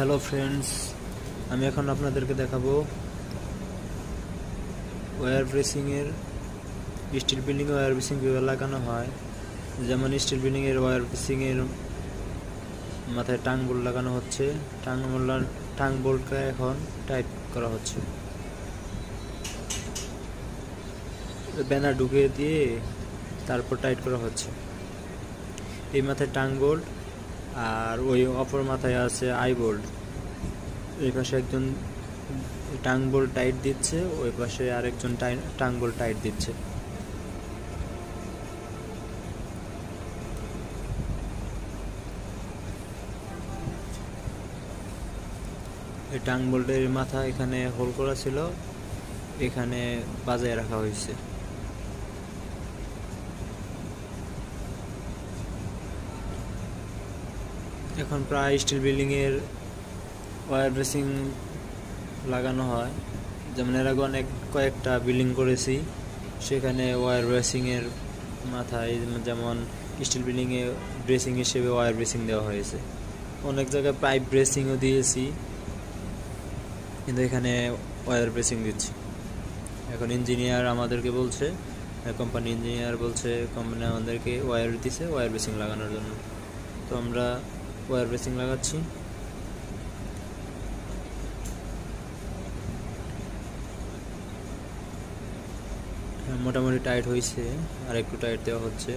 Hello friends, আমি এখন আপনাদেরকে দেখাবো ওয়্যার ব্রেসিংয়ের স্টিল বিল্ডিংয়ে ওয়্যার ব্রেসিং কীভাবে লাগানো হয়। যেমন স্টিল বিল্ডিংয়ের ওয়্যার ব্রেসিংয়ের মাথায় টাং বোল্ট লাগানো হচ্ছে। টাং বোল্টকে এখন টাইট করা হচ্ছে, ব্যানার ঢুকিয়ে দিয়ে তারপর টাইট করা হচ্ছে। এই মাথায় টাং বোল্ট আর ওই অপর মাথায় আছে আই বোল্ট। এই পাশে একজন টাং বোল্ট টাইট দিচ্ছে, ওই পাশে আরেকজন টাং বোল্ট টাইট দিচ্ছে। এই টাং বোল্টের মাথা এখানে হোল করা ছিল, এখানে বাজায় রাখা হয়েছে। এখন প্রায় স্টিল বিল্ডিংয়ের ওয়্যার ব্রেসিং লাগানো হয়। যেমন এর আগে কয়েকটা বিল্ডিং করেছি, সেখানে ওয়্যার ব্রেসিংয়ের মাথায় যেমন স্টিল বিল্ডিংয়ে ব্রেসিং হিসেবে ওয়্যার ব্রেসিং দেওয়া হয়েছে। অনেক জায়গায় পাইপ ব্রেসিংও দিয়েছি, কিন্তু এখানে ওয়্যার ব্রেসিং দিচ্ছি। এখন ইঞ্জিনিয়ার আমাদেরকে বলছে, কোম্পানি ইঞ্জিনিয়ার বলছে কোম্পানি আমাদেরকে ওয়্যার দিছে ওয়্যার ব্রেসিং লাগানোর জন্য। তো আমরা ওয়্যার ব্রেসিং লাগাচ্ছি। মোটামুটি টাইট হয়েছে, আর একটু টাইট দেওয়া হচ্ছে।